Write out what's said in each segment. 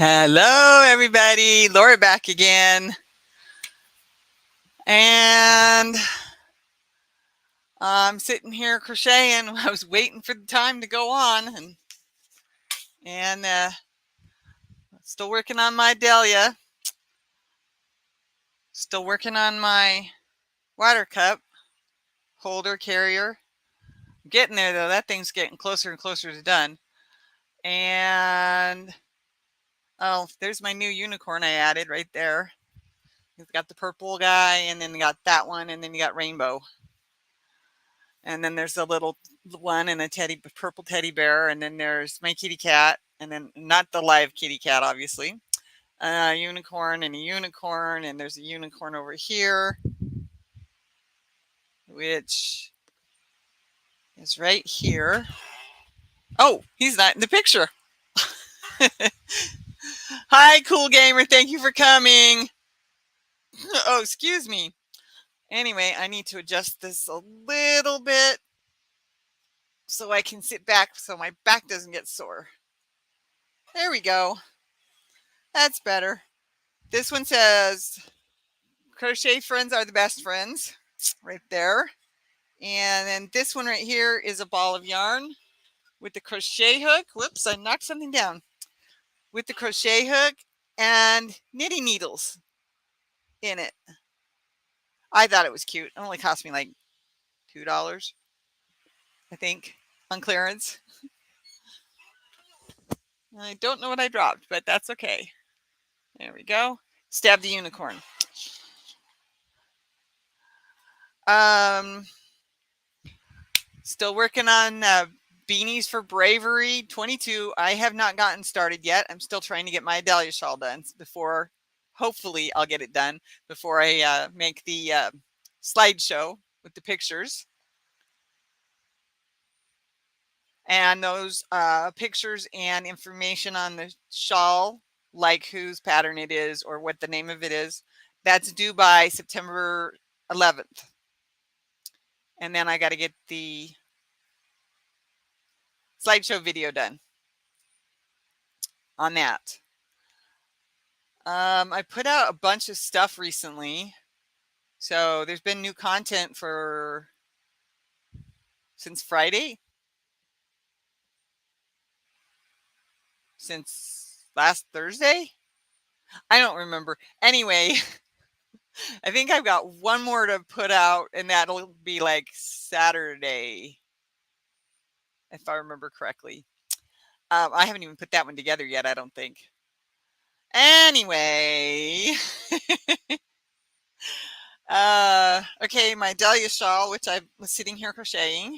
Hello, everybody. Laura back again. And I'm sitting here crocheting. I was waiting for the time to go on and still working on my dahlia. Still working on my water cup holder carrier. I'm getting there though. That thing's getting closer and closer to done. And oh, there's my new unicorn I added right there. You've got the purple guy, and then you got that one, and then you got rainbow. And then there's a little one and a purple teddy bear, and then there's my kitty cat, and then not the live kitty cat, obviously. A unicorn and a unicorn, and there's a unicorn over here, which is right here. Oh, he's not in the picture. Hi, cool gamer. Thank you for coming. Oh, excuse me. Anyway, I need to adjust this a little bit so I can sit back so my back doesn't get sore. There we go. That's better. This one says, crochet friends are the best friends, right there. And then this one right here is a ball of yarn with the crochet hook. Whoops, I knocked something down. With the crochet hook and knitting needles in it. I thought it was cute. It only cost me like $2, I think, on clearance. I don't know what I dropped, but that's okay. There we go. Stab the unicorn. Still working on beanies for Bravery 22. I have not gotten started yet. I'm still trying to get my dahlia shawl done before, hopefully I'll get it done before I make the slideshow with the pictures. And those pictures and information on the shawl, like whose pattern it is or what the name of it is, that's due by September 11th. And then I got to get the slideshow video done on that. I put out a bunch of stuff recently. So there's been new content since Friday. Since last Thursday? I don't remember. Anyway, I think I've got one more to put out, and that'll be like Saturday, if I remember correctly. I haven't even put that one together yet, I don't think. Anyway, okay, my dahlia shawl, which I was sitting here crocheting.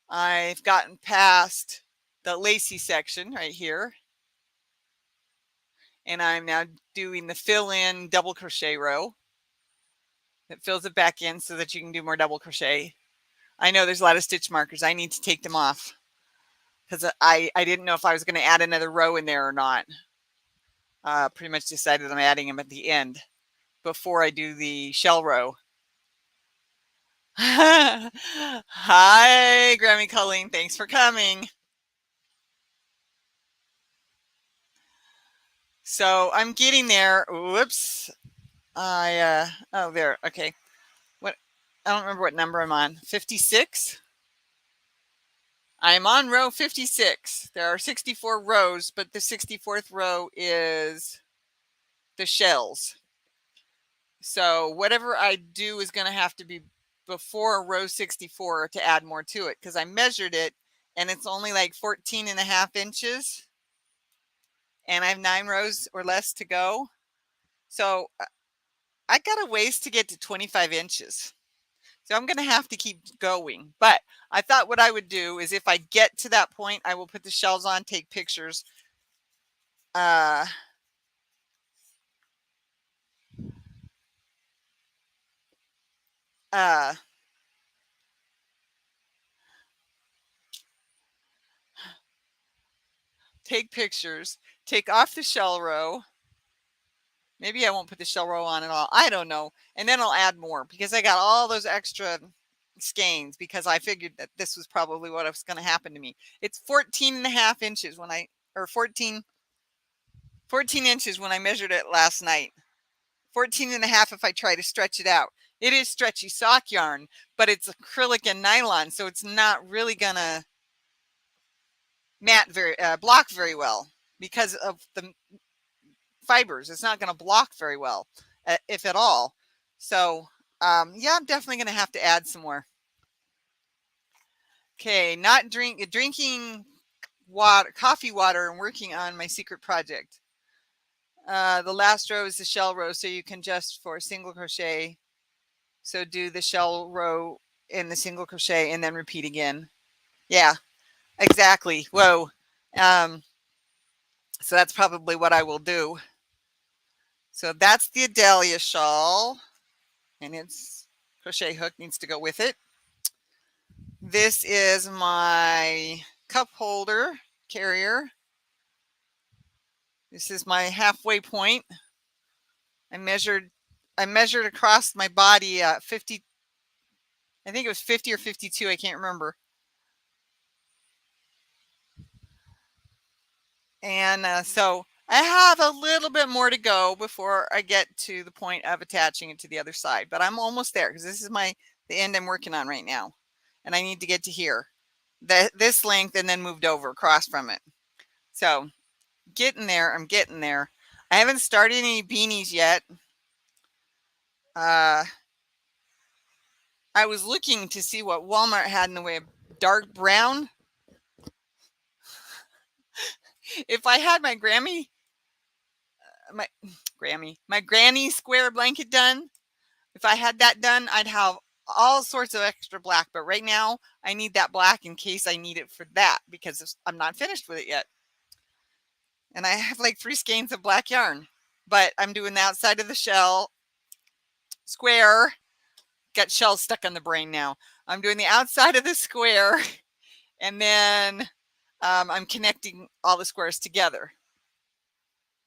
I've gotten past the lacy section right here. And I'm now doing the fill-in double crochet row. It fills it back in so that you can do more double crochet. I know there's a lot of stitch markers. I need to take them off because I didn't know if I was going to add another row in there or not. Pretty much decided I'm adding them at the end before I do the shell row. Hi, Grammy Colleen. Thanks for coming. So I'm getting there. Whoops. Oh, there. Okay. What? I don't remember what number I'm on. 56? I'm on row 56. There are 64 rows, but the 64th row is the shells. So whatever I do is going to have to be before row 64 to add more to it because I measured it and it's only like 14 and a half inches. And I have 9 rows or less to go. So I got a ways to get to 25 inches. So I'm going to have to keep going. But I thought what I would do is if I get to that point, I will put the shells on, take pictures. Take pictures, take off the shell row. Maybe I won't put the shell row on at all. I don't know. And then I'll add more because I got all those extra skeins because I figured that this was probably what was going to happen to me. It's 14 and a half inches when or 14 inches when I measured it last night. 14 and a half if I try to stretch it out. It is stretchy sock yarn, but it's acrylic and nylon, so it's not really gonna block very well because of the fibers. It's not going to block very well, if at all. So yeah, I'm definitely going to have to add some more. Okay, drinking coffee water and working on my secret project. The last row is the shell row, so you can just for single crochet. So do the shell row in the single crochet and then repeat again. Yeah, exactly. Whoa. So that's probably what I will do. So that's the Adalia shawl, and its crochet hook needs to go with it. This is my cup holder carrier. This is my halfway point. I measured across my body 50, I think it was 50 or 52, I can't remember. And so I have a little bit more to go before I get to the point of attaching it to the other side, but I'm almost there because this is the end I'm working on right now. And I need to get to here, this length, and then moved over across from it. So getting there, I'm getting there. I haven't started any beanies yet. I was looking to see what Walmart had in the way of dark brown. If I had my granny square blanket done, if I had that done, I'd have all sorts of extra black. But right now, I need that black in case I need it for that because I'm not finished with it yet. And I have like 3 skeins of black yarn, but I'm doing the outside of the shell square. Got shells stuck on the brain now. I'm doing the outside of the square, and then I'm connecting all the squares together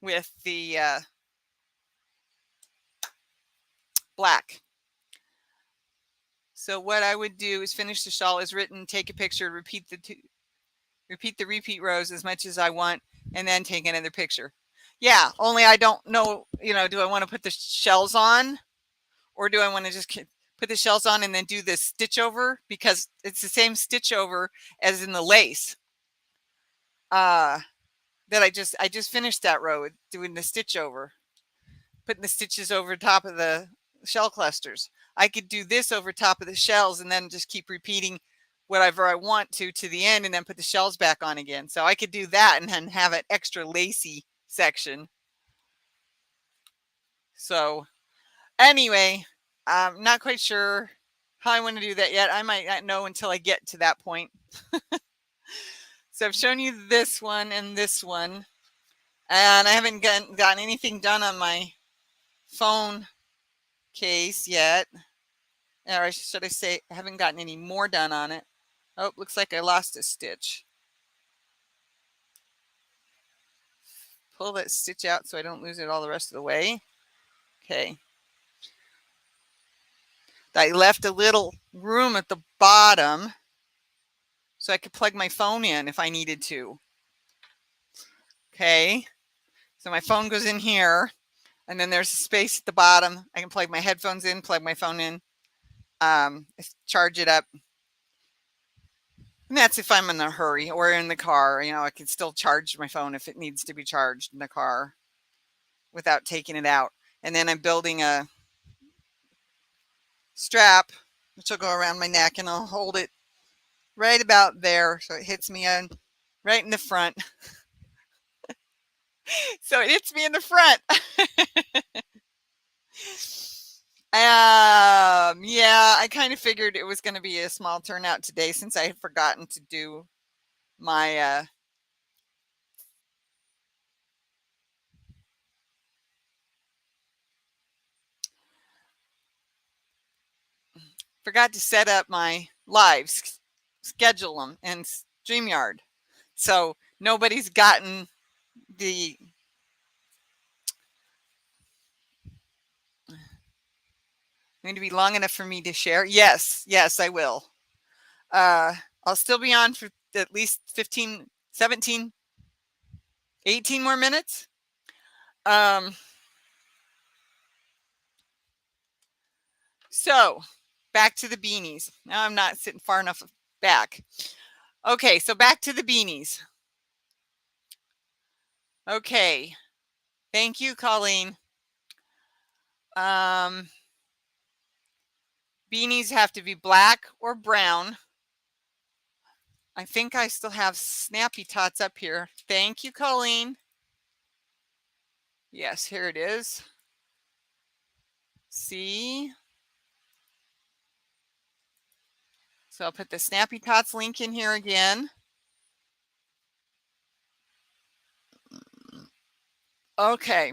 with the black. So what I would do is finish the shawl as written, take a picture, repeat the repeat rows as much as I want, and then take another picture. Yeah, only I don't know, do I want to put the shells on, or do I want to just put the shells on and then do this stitch over, because it's the same stitch over as in the lace. That I just finished that row doing the stitch over, putting the stitches over top of the shell clusters. I could do this over top of the shells and then just keep repeating whatever I want to the end and then put the shells back on again. So I could do that and then have an extra lacy section. So anyway, I'm not quite sure how I want to do that yet. I might not know until I get to that point. So I've shown you this one and this one, and I haven't gotten anything done on my phone case yet. Or should I say, I haven't gotten any more done on it. Oh, looks like I lost a stitch. Pull that stitch out so I don't lose it all the rest of the way. Okay. I left a little room at the bottom so I could plug my phone in if I needed to. Okay. So my phone goes in here, and then there's a space at the bottom. I can plug my headphones in, plug my phone in, charge it up. And that's if I'm in a hurry or in the car. I can still charge my phone if it needs to be charged in the car without taking it out. And then I'm building a strap, which will go around my neck, and I'll hold it right about there so it hits me right in the front. So it hits me in the front. Yeah, I kind of figured it was going to be a small turnout today since I had forgotten to do my forgot to set up my lives, schedule them, and StreamYard. So nobody's gotten the Going to be long enough for me to share? Yes, yes, I will. I'll still be on for at least 15, 17, 18 more minutes. So back to the beanies. Now I'm not sitting far enough back. Okay, so back to the beanies. Okay. Thank you, Colleen. Beanies have to be black or brown. I think I still have Snappy Tots up here. Thank you, Colleen. Yes, here it is. See? So I'll put the Snappy Tots link in here again. Okay.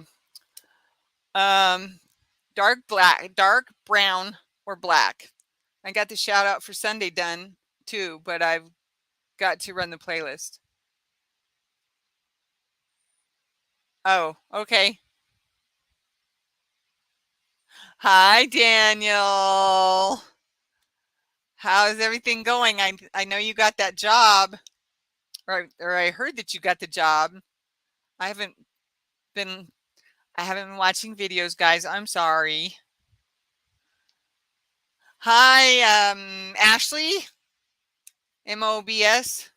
Dark black, dark brown or black. I got the shout out for Sunday done too, but I've got to run the playlist. Oh, okay. Hi, Daniel. How's everything going? I know you got that job, or I heard that you got the job. I haven't been watching videos, guys. I'm sorry. Hi, Ashley, MOBS.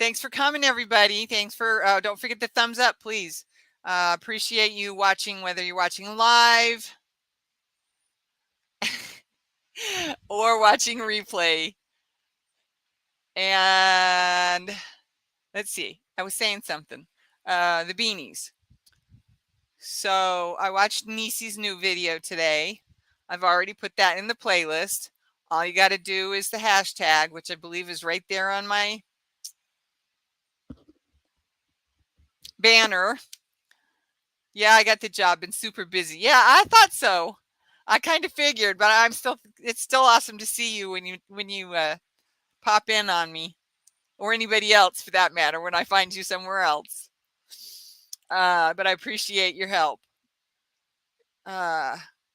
Thanks for coming, everybody. Thanks for, don't forget the thumbs up, please. Appreciate you watching, whether you're watching live or watching replay. And let's see, I was saying something. The beanies. So I watched Nisi's new video today. I've already put that in the playlist. All you got to do is the hashtag, which I believe is right there on my banner. Yeah, I got the job. Been super busy. Yeah, I thought so. I kind of figured, but it's still awesome to see you when you pop in on me, or anybody else for that matter, when I find you somewhere else. But I appreciate your help.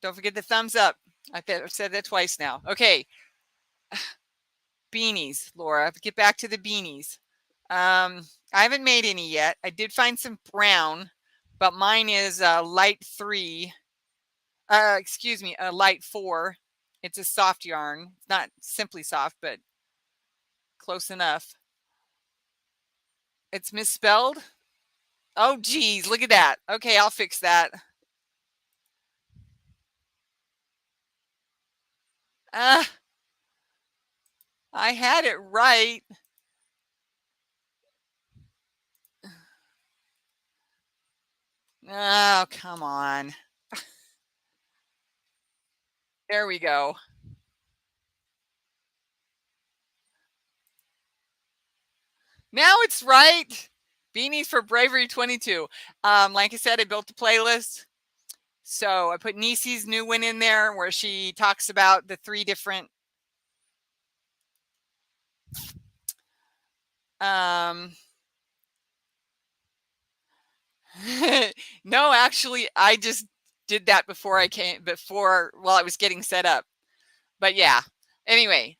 Don't forget the thumbs up. I've said that twice now. Okay. Beanies, Laura. Get back to the beanies. I haven't made any yet. I did find some brown, but mine is light 3. Excuse me, a light 4. It's a soft yarn. It's not simply soft, but close enough. It's misspelled. Oh, geez, look at that. Okay, I'll fix that. I had it right. Oh, come on. There we go. Now it's right. Beanies for Bravery 22. Like I said, I built a playlist. So I put Nisi's new one in there where she talks about the 3 different no, actually, I just did that before while I was getting set up. But yeah. Anyway,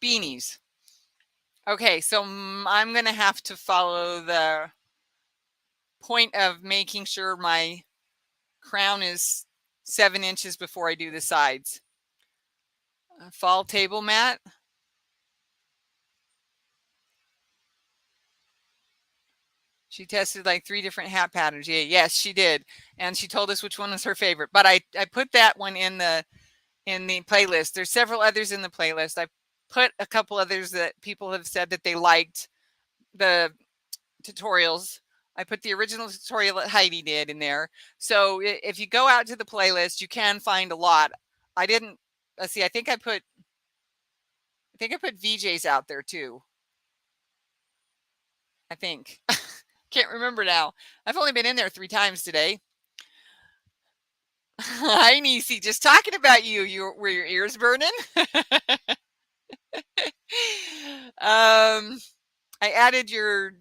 beanies. Okay, so I'm going to have to follow the point of making sure my crown is 7 inches before I do the sides. Fall table mat. She tested like 3 different hat patterns. Yeah, yes, she did. And she told us which one was her favorite. But I put that one in the playlist. There's several others in the playlist. I put a couple others that people have said that they liked the tutorials. I put the original tutorial that Heidi did in there. So if you go out to the playlist, you can find a lot. I didn't, let's see, I think I put VJs out there too. I think. Can't remember now. I've only been in there 3 times today. Hi, Nisi. Just talking about you. Were your ears burning? I added your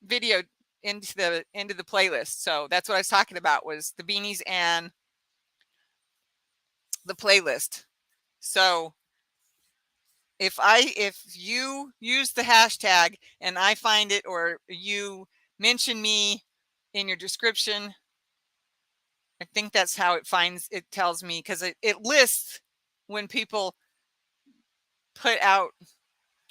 video into the playlist. So that's what I was talking about, was the beanies and the playlist. So if you use the hashtag and I find it, or you mention me in your description, I think that's how it tells me, because it lists when people put out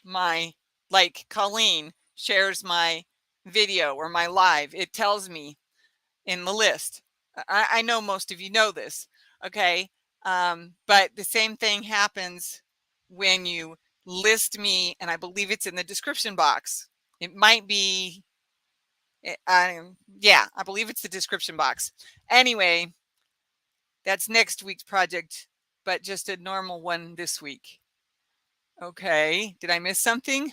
my, like Colleen shares my video or my live, it tells me in the list. I know most of you know this, okay? But the same thing happens when you list me, and I believe it's in the description box. It might be, yeah, I believe it's the description box. Anyway, that's next week's project, but just a normal one this week. Okay, did I miss something?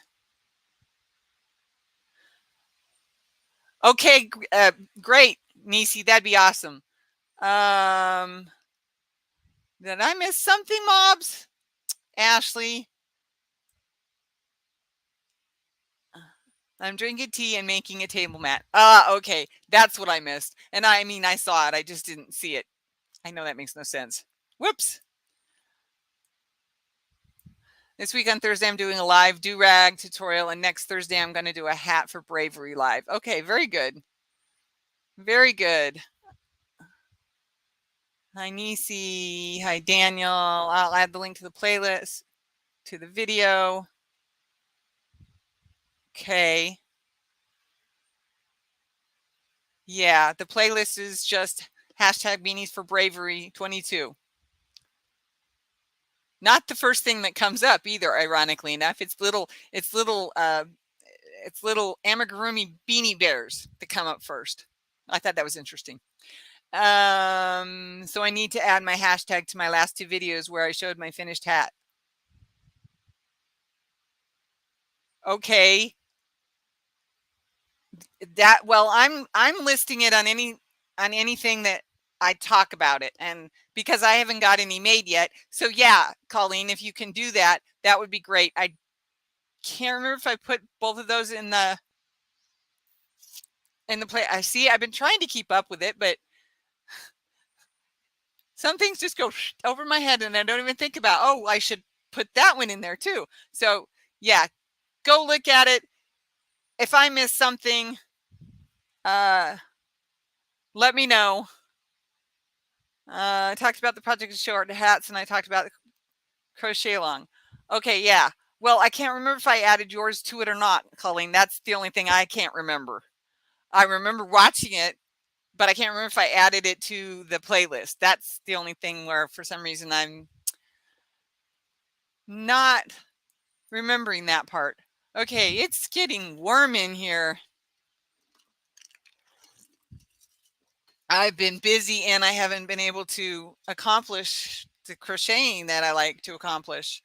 Okay, great, Nisi, that'd be awesome. Did I miss something, mobs? Ashley, I'm drinking tea and making a table mat. Okay, that's what I missed. And I mean, I saw it, I just didn't see it. I know that makes no sense. Whoops. This week on Thursday, I'm doing a live do-rag tutorial, and next Thursday, I'm going to do a hat for bravery live. Okay, very good. Very good. Hi, Nisi. Hi, Daniel. I'll add the link to the playlist, to the video. Okay. Yeah, the playlist is just hashtag beanies for bravery 22. Not the first thing that comes up either, ironically enough. It's little amigurumi beanie bears that come up first. I thought that was interesting. So I need to add my hashtag to my last two videos where I showed my finished hat. Okay. Well, I'm listing it on anything that I talk about it, and because I haven't got any made yet. So yeah, Colleen, if you can do that, that would be great. I can't remember if I put both of those in the play. I see I've been trying to keep up with it, but some things just go over my head and I don't even think about, oh, I should put that one in there too. So yeah, go look at it. If I miss something, let me know. I talked about the project of short hats, and I talked about the crochet along. Okay, yeah. Well, I can't remember if I added yours to it or not, Colleen. That's the only thing I can't remember. I remember watching it, but I can't remember if I added it to the playlist. That's the only thing where, for some reason, I'm not remembering that part. Okay, it's getting warm in here. I've been busy and I haven't been able to accomplish the crocheting that I like to accomplish.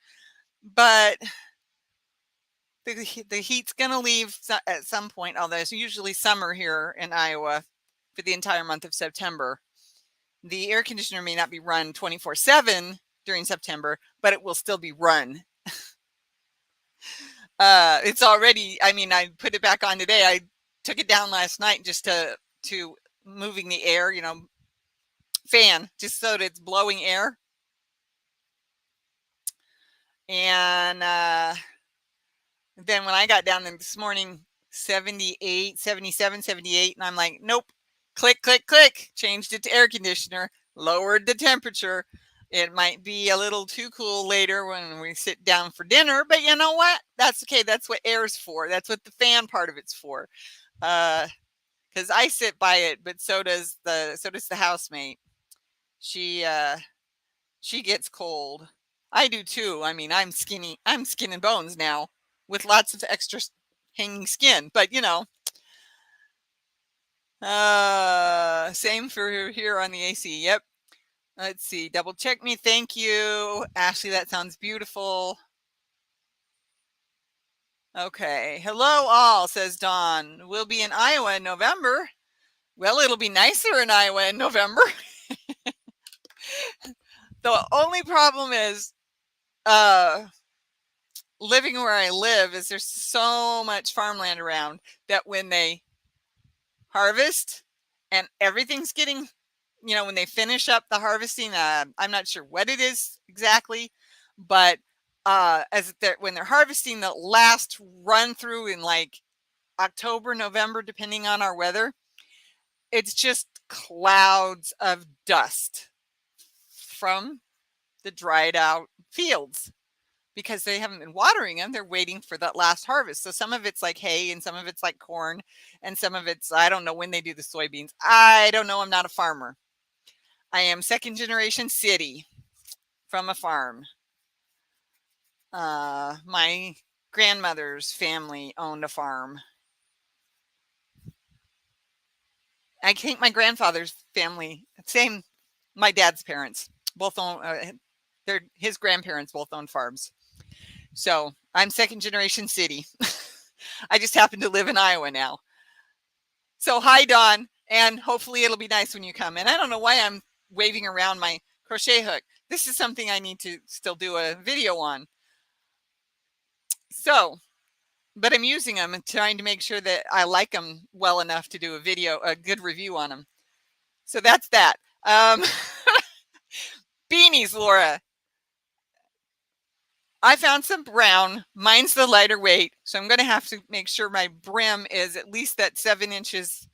But the heat's going to leave at some point, although it's usually summer here in Iowa for the entire month of September. The air conditioner may not be run 24/7 during September, but it will still be run. It's already, I mean, I put it back on today. I took it down last night just to moving the air, fan, just so that it's blowing air. And then when I got down there this morning, 78, 77, 78, and I'm like, nope, click, click, click, changed it to air conditioner, lowered the temperature. It might be a little too cool later when we sit down for dinner, but you know what? That's okay. That's what air's for. That's what the fan part of it's for. Because I sit by it, but so does the housemate. She gets cold. I do too. I mean, I'm skinny. I'm skin and bones now with lots of extra hanging skin, but same for here on the AC. Yep. Let's see. Double check me. Thank you, Ashley. That sounds beautiful. Okay. Hello, all, says Dawn. We'll be in Iowa in November. Well, it'll be nicer in Iowa in November. The only problem is, living where I live is there's so much farmland around that when they harvest and everything's getting, when they finish up the harvesting, I'm not sure what it is exactly, but when they're harvesting the last run through in like October, November, depending on our weather, it's just clouds of dust from the dried out fields because they haven't been watering them. They're waiting for that last harvest. So some of it's like hay and some of it's like corn and some of it's, I don't know when they do the soybeans. I don't know. I'm not a farmer. I am second generation city from a farm. My grandmother's family owned a farm. I think my grandfather's family, same, my dad's parents, both own, his grandparents both owned farms. So I'm second generation city. I just happen to live in Iowa now. So hi, Dawn, and hopefully it'll be nice when you come. And I don't know why I'm waving around my crochet hook. This is something I need to still do a video on. So, but I'm using them and trying to make sure that I like them well enough to do a good review on them. So that's that. Beanies, Laura. I found some brown. Mine's the lighter weight, so I'm going to have to make sure my brim is at least that 7 inches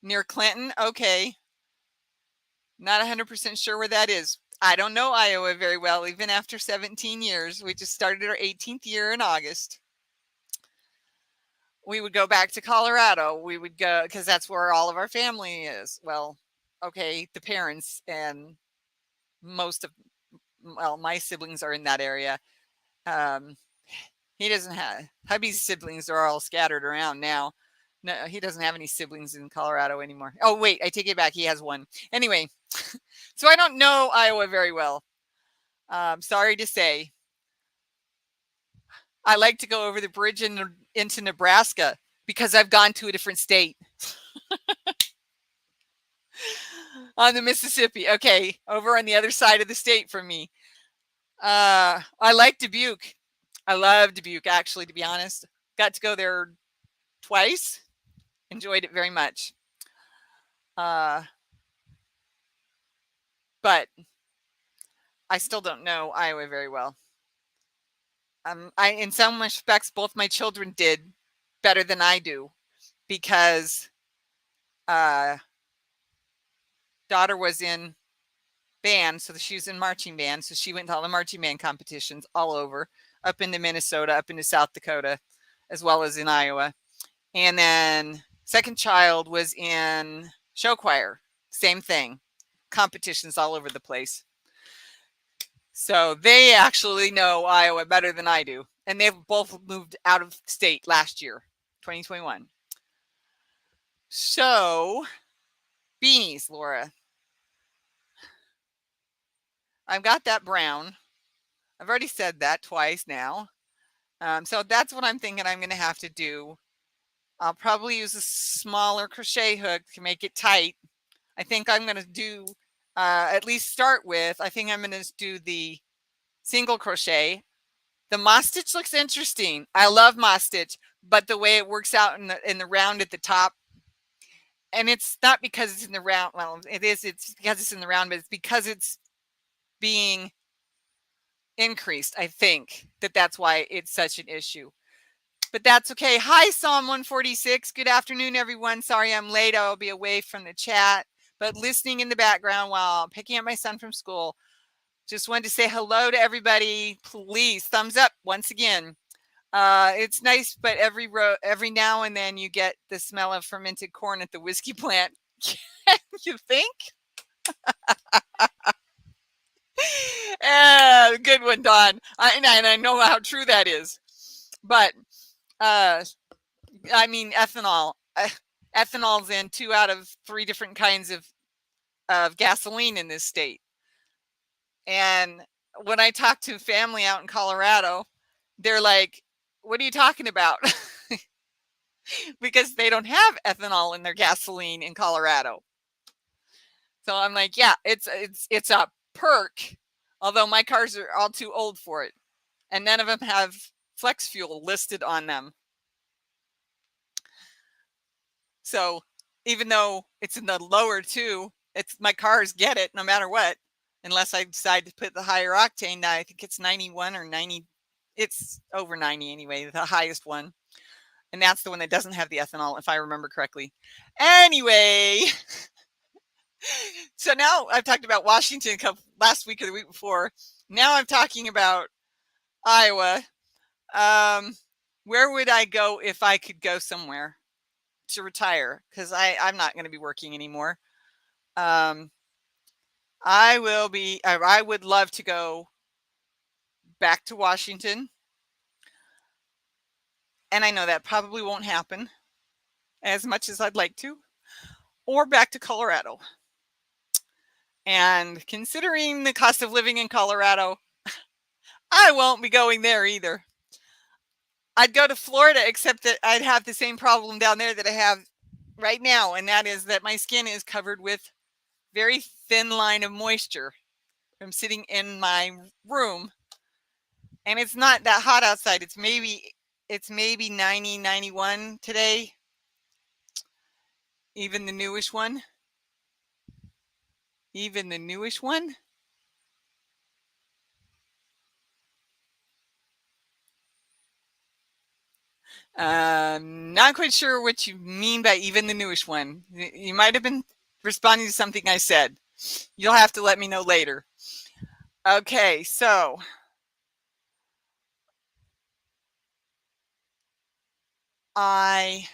near Clinton. Okay. Not 100% sure where that is. I don't know Iowa very well, even after 17 years. We just started our 18th year in August. We would go back to Colorado. We would go because that's where all of our family is. Well, okay, the parents and my siblings are in that area. He doesn't have, hubby's siblings are all scattered around now. No, he doesn't have any siblings in Colorado anymore. Oh, wait, I take it back. He has one. Anyway, so I don't know Iowa very well. Sorry to say. I like to go over the bridge into Nebraska because I've gone to a different state. On the Mississippi. Okay, over on the other side of the state from me. I like Dubuque. I love Dubuque, actually, to be honest. Got to go there twice. Enjoyed it very much. But I still don't know Iowa very well. In some respects, both my children did better than I do because daughter was in band, so she was in marching band, so she went to all the marching band competitions all over, up into Minnesota, up into South Dakota, as well as in Iowa. And then second child was in show choir, same thing, competitions all over the place. So they actually know Iowa better than I do. And they've both moved out of state last year, 2021. So, beanies, Laura. I've got that brown. I've already said that twice now. So that's what I'm thinking I'm going to have to do. I'll probably use a smaller crochet hook to make it tight. I think I'm going to do, at least start with, I think I'm going to do the single crochet. The moss stitch looks interesting. I love moss stitch, but the way it works out in the round at the top, and it's not because it's in the round. Well, it is. It's because it's in the round, but it's because it's being increased. I think that's why it's such an issue. But that's okay. Hi, Psalm 146. Good afternoon, everyone. Sorry I'm late. I'll be away from the chat, but listening in the background while picking up my son from school. Just wanted to say hello to everybody. Please, thumbs up once again. It's nice, but every now and then you get the smell of fermented corn at the whiskey plant. You think? Good one, Don. And I know how true that is. But I mean, ethanol. Ethanol's in 2 out of 3 different kinds of gasoline in this state. And when I talk to family out in Colorado, they're like, what are you talking about? Because they don't have ethanol in their gasoline in Colorado. So I'm like, yeah, it's a perk, although my cars are all too old for it. and none of them have flex fuel listed on them. So even though it's in the lower two, it's my cars get it no matter what, unless I decide to put the higher octane. I think it's 91 or 90. It's over 90 anyway, the highest one. And that's the one that doesn't have the ethanol, if I remember correctly. Anyway, so now I've talked about Washington last week or the week before. Now I'm talking about Iowa. Where would I go if I could go somewhere to retire? Because I'm not going to be working anymore. I would love to go back to Washington. And I know that probably won't happen as much as I'd like to, or back to Colorado. And considering the cost of living in Colorado, I won't be going there either. I'd go to Florida, except that I'd have the same problem down there that I have right now, and that is that my skin is covered with very thin line of moisture from sitting in my room, and it's not that hot outside. It's maybe 90, 91 today, even the newish one. Not quite sure what you mean by even the newish one. You might have been responding to something I said. You'll have to let me know later. Okay, so I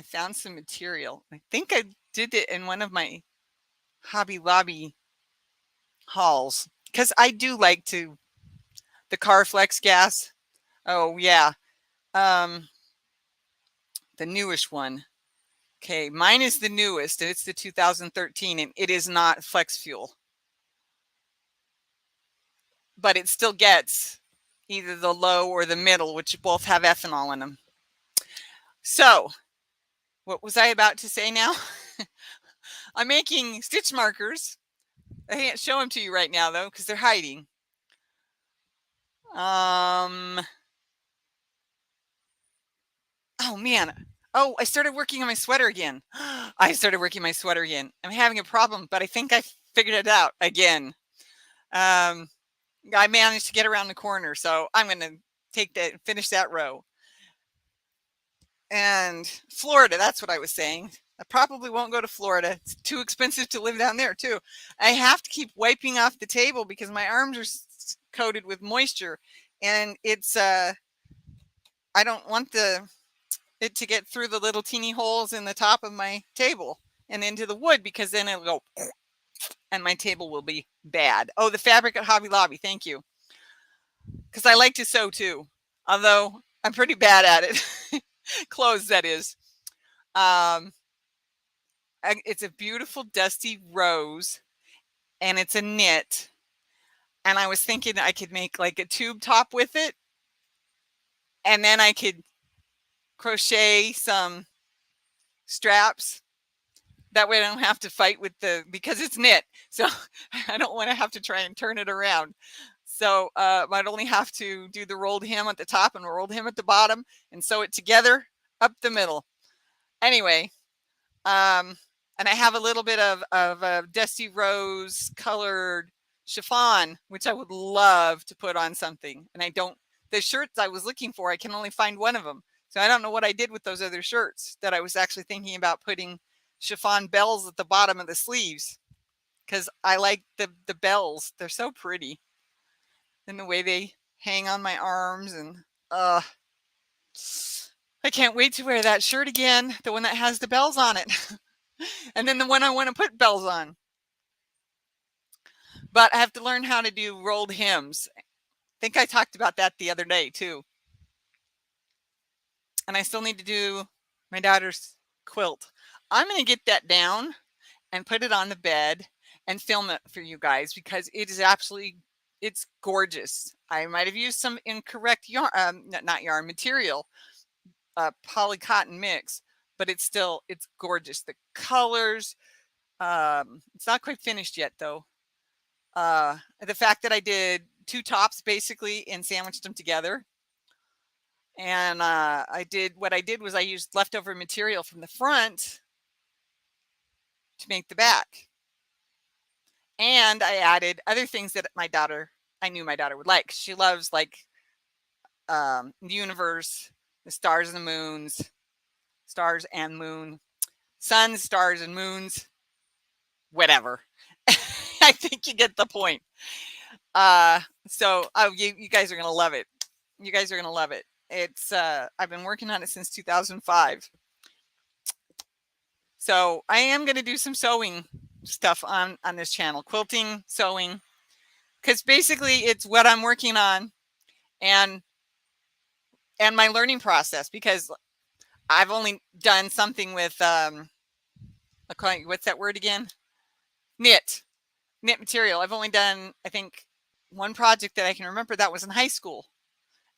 found some material. I think I did it in one of my Hobby Lobby hauls, because I do like the Carflex gas. Oh yeah, the newish one. Okay, mine is the newest, and it's the 2013, and it is not flex fuel, but it still gets either the low or the middle, which both have ethanol in them. So, what was I about to say now? I'm making stitch markers. I can't show them to you right now, though, because they're hiding. Oh, man. Oh, I started working on my sweater again. I'm having a problem, but I think I figured it out again. I managed to get around the corner, so I'm going to finish that row. And Florida, that's what I was saying. I probably won't go to Florida. It's too expensive to live down there, too. I have to keep wiping off the table because my arms are coated with moisture, and it's I don't want it to get through the little teeny holes in the top of my table and into the wood, because then it'll go and my table will be bad. Oh, the fabric at Hobby Lobby, thank you. Because I like to sew too, although I'm pretty bad at it. Clothes, that is. It's a beautiful dusty rose, and it's a knit. And I was thinking I could make like a tube top with it, and then I could crochet some straps. That way I don't have to fight with because it's knit. So I don't want to have to try and turn it around. So I'd only have to do the rolled hem at the top and rolled hem at the bottom and sew it together up the middle. Anyway, and I have a little bit of a dusty rose colored chiffon, which I would love to put on something. And the shirts I was looking for, I can only find one of them. So I don't know what I did with those other shirts that I was actually thinking about putting chiffon bells at the bottom of the sleeves, because I like the bells. They're so pretty. And the way they hang on my arms, and I can't wait to wear that shirt again, the one that has the bells on it. And then the one I want to put bells on. But I have to learn how to do rolled hems. I think I talked about that the other day too. And I still need to do my daughter's quilt. I'm going to get that down and put it on the bed and film it for you guys, because it is it's gorgeous. I might have used some incorrect yarn, not yarn, material, poly cotton mix, but it's gorgeous. The colors, it's not quite finished yet though. The fact that I did two tops basically and sandwiched them together. And what I did was I used leftover material from the front to make the back. And I added other things that I knew my daughter would like. She loves like the universe, the stars and the moons, stars and moon, suns, stars and moons, whatever. I think you get the point. You guys are gonna love it. You guys are gonna love it. It's I've been working on it since 2005. So I am gonna do some sewing stuff on this channel, quilting, sewing, because basically it's what I'm working on and my learning process, because I've only done something with what's that word again? Knit material. I've only done, I think, one project that I can remember that was in high school.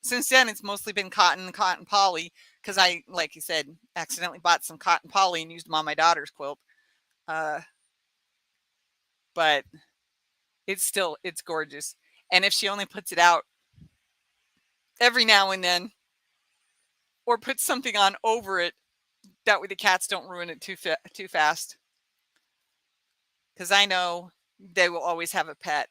Since then, it's mostly been cotton poly, because I, like you said, accidentally bought some cotton poly and used them on my daughter's quilt. But it's gorgeous. And if she only puts it out every now and then, or puts something on over it, that way the cats don't ruin it too fast. Because I know they will always have a pet.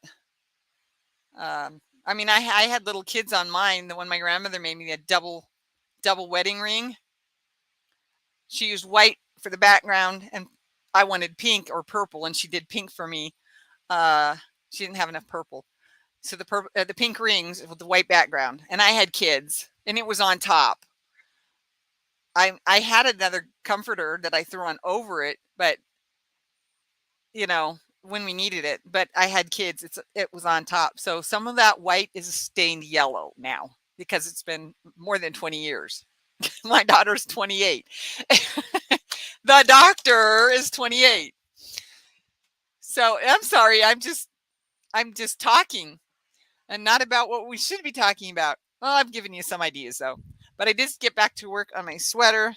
I mean, I had little kids on mine. The one my grandmother made me, a double wedding ring. She used white for the background, and I wanted pink or purple, and she did pink for me. She didn't have enough purple, so the pink rings with the white background. And I had kids, and it was on top. I had another comforter that I threw on over it, but you know, when we needed it, but I had kids, it was on top. So some of that white is stained yellow now because it's been more than 20 years. My daughter's 28. The doctor is 28. So I'm sorry, I'm just talking and not about what we should be talking about. Well, I've given you some ideas though, but I did get back to work on my sweater.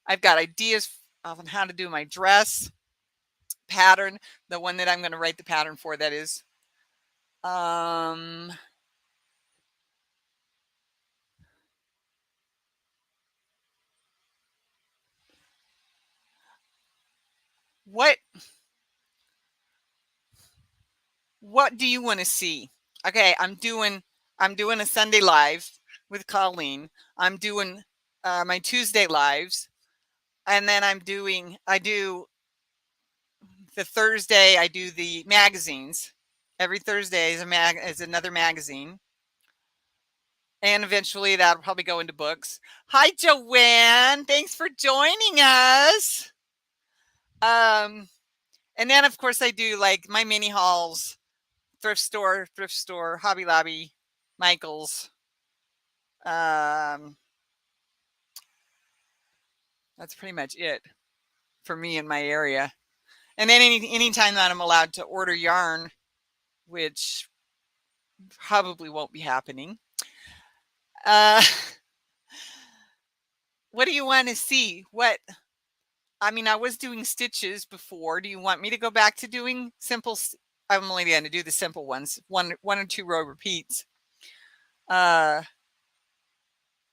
I've got ideas on how to do my dress pattern, the one that I'm going to write the pattern for, that is. What do you want to see? Okay, I'm doing a Sunday live with Colleen. I'm doing my Tuesday lives, and then I do the Thursday, I do the magazines. Every Thursday is another magazine. And eventually that'll probably go into books. Hi, Joanne. Thanks for joining us. And then of course I do like my mini hauls, thrift store, Hobby Lobby, Michael's. That's pretty much it for me in my area. And then anytime that I'm allowed to order yarn, which probably won't be happening. What do you want to see? I mean, I was doing stitches before. Do you want me to go back to doing simple? I'm only going to do the simple ones, one or two row repeats.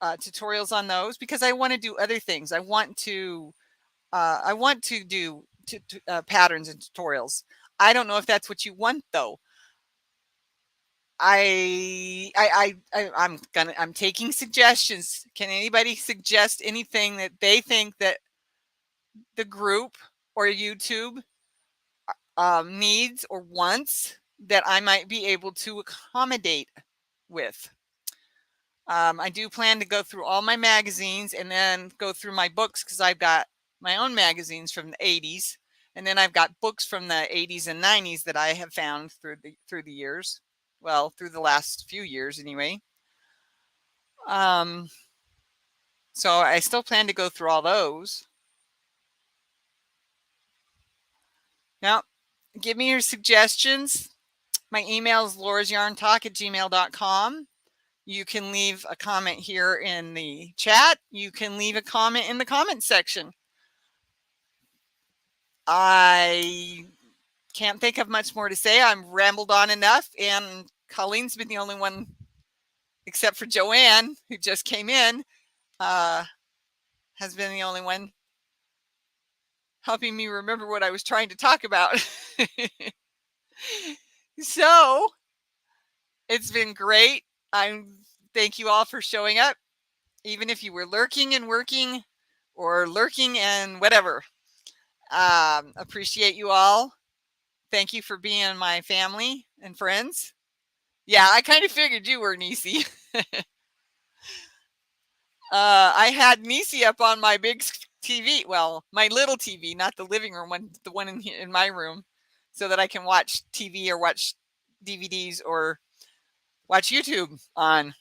Tutorials on those, because I want to do other things. I want to do patterns and tutorials. I don't know if that's what you want though. I'm taking suggestions. Can anybody suggest anything that they think that the group or YouTube needs or wants that I might be able to accommodate with? I do plan to go through all my magazines and then go through my books, because I've got my own magazines from the 80s, and then I've got books from the 80s and 90s that I have found through the years. Well, through the last few years anyway. So I still plan to go through all those. Now, give me your suggestions. My email is laurasyarntalk@gmail.com. You can leave a comment here in the chat. You can leave a comment in the comment section. I can't think of much more to say. I'm rambled on enough, and Colleen's been the only one, except for Joanne, who just came in, has been the only one helping me remember what I was trying to talk about. So it's been great. Thank you all for showing up, even if you were lurking and working or lurking and whatever. Appreciate you all. Thank you for being my family and friends. Yeah, I kind of figured you were, Nisi. I had Nisi up on my big TV. Well, my little TV, not the living room one, the one in my room, so that I can watch TV or watch DVDs or watch YouTube on.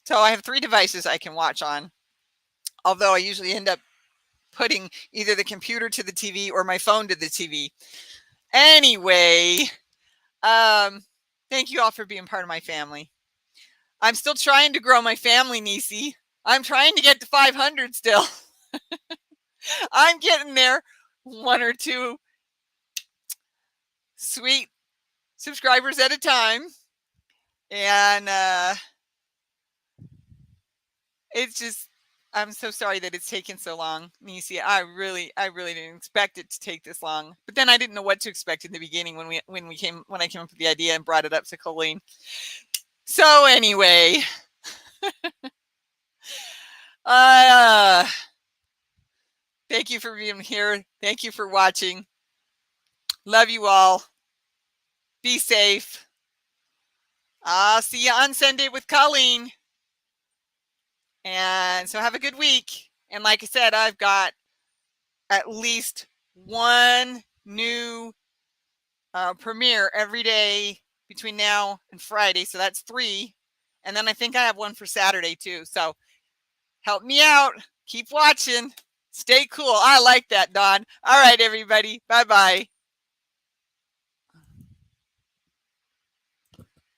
So I have 3 devices I can watch on. Although I usually end up putting either the computer to the TV or my phone to the TV. Anyway, thank you all for being part of my family. I'm still trying to grow my family, Nisi. I'm trying to get to 500 still. I'm getting there. 1 or 2 sweet subscribers at a time. And it's just, I'm so sorry that it's taken so long, Nisi. I really didn't expect it to take this long. But then I didn't know what to expect in the beginning when I came up with the idea and brought it up to Colleen. So anyway, thank you for being here. Thank you for watching. Love you all. Be safe. I'll see you on Sunday with Colleen. And so have a good week. And like I said, I've got at least 1 new premiere every day between now and Friday. So that's 3. And then I think I have 1 for Saturday too. So help me out. Keep watching. Stay cool. I like that, Dawn. All right, everybody. Bye-bye.